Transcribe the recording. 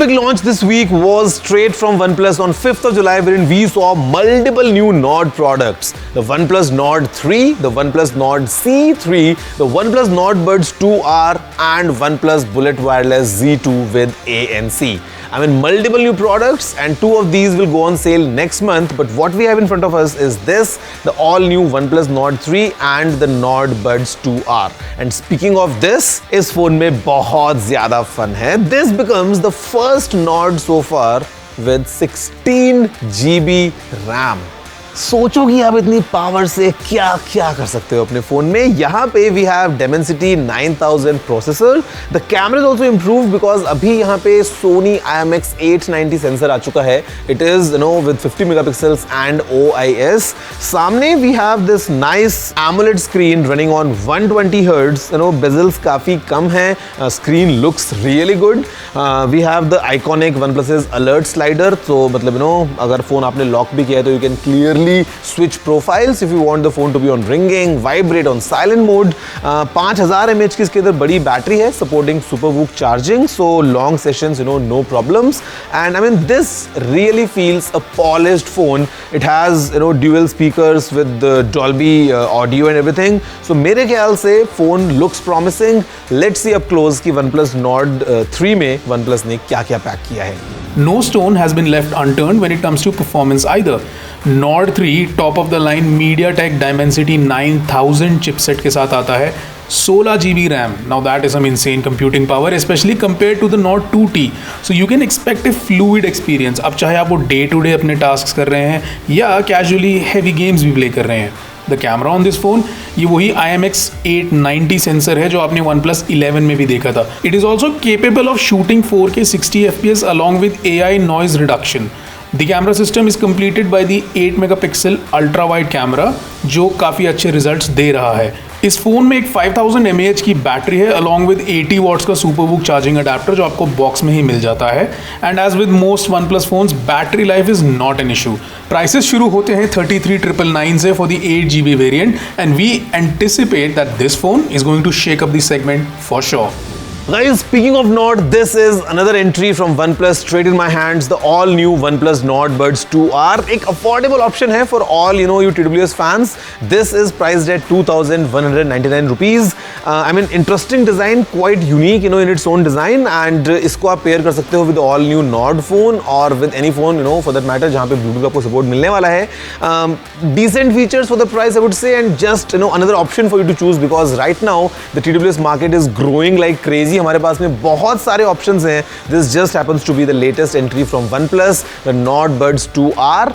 Big launch this week was straight from OnePlus on 5th of July, wherein we saw multiple new Nord products. The OnePlus Nord 3, the OnePlus Nord C3, the OnePlus Nord Buds 2R and OnePlus Bullet Wireless Z2 with ANC. I mean, multiple new products, and two of these will go on sale next month. But what we have in front of us is this, the all-new OnePlus Nord 3 and the Nord Buds 2R. And speaking of this, इस phone में बहुत ज़्यादा fun है. This becomes the first Nord so far with 16 GB RAM. सोचो कि आप इतनी power से क्या क्या कर सकते हो अपने फोन में. यहाँ पे we have Dimensity 9000 processor. The camera is also improve because अभी यहाँ पे Sony IMX890 सेंसर आ चुका है. It is with 50 megapixels and OIS. सामने we have this nice AMOLED screen running on 120 hertz. Bezels काफी कम है. Screen looks really good. We have the iconic OnePlus alert slider. तो मतलब अगर फोन आपने लॉक भी किया है तो you can clearly switch profiles if you want the phone to be on ringing, vibrate on silent mode. 5000 mAh की इसके अंदर बड़ी बैटरी है, supporting SuperVOOC charging, so long sessions, no problems. And I mean, this really feels a polished phone. It has dual speakers with the Dolby audio and everything. So मेरे ख्याल से phone looks promising. Let's see up close कि OnePlus Nord 3 में OnePlus ने क्या क्या pack किया है. No stone has been left unturned when it comes to performance either. Nord 3 top of the line MediaTek Dimensity 9000 chipset के साथ आता है. 16 GB RAM. Now that is some insane computing power, especially compared to the Nord 2T. So you can expect a fluid experience. अब चाहे आप वो day to day अपने tasks कर रहे हैं या casually heavy games भी play कर रहे हैं. The camera on this phone, ये वही IMX890 सेंसर है जो आपने OnePlus 11 में भी देखा था. It is also capable of shooting 4K 60 FPS along with AI noise reduction. The camera system is completed by the 8 megapixel ultra wide camera जो काफ़ी अच्छे रिजल्ट्स दे रहा है. इस फोन में एक 5000 mAh की बैटरी है along with 80 watts का SuperVOOC चार्जिंग अडेप्टर जो आपको बॉक्स में ही मिल जाता है. And as with most OnePlus phones battery life is not an issue. Prices शुरू होते हैं 33,999 से for the 8 GB variant and we anticipate that this phone is going to shake up the segment for sure. Guys, speaking of Nord, this is another entry from OnePlus straight in my hands, the all new OnePlus Nord Buds 2R. एक affordable option है for all you TWS fans. This is priced at 2,199 rupees. I mean, interesting design, quite unique in its own design, and इसको आप pair कर सकते हो with the all new Nord phone or with any phone for that matter जहाँ पे Bluetooth आपको support मिलने वाला है. Decent features for the price I would say, and just another option for you to choose because right now the TWS market is growing like crazy. हमारे पास में बहुत सारे ऑप्शंस हैं. This just happens to be the latest entry from OnePlus, the Nord Buds 2R.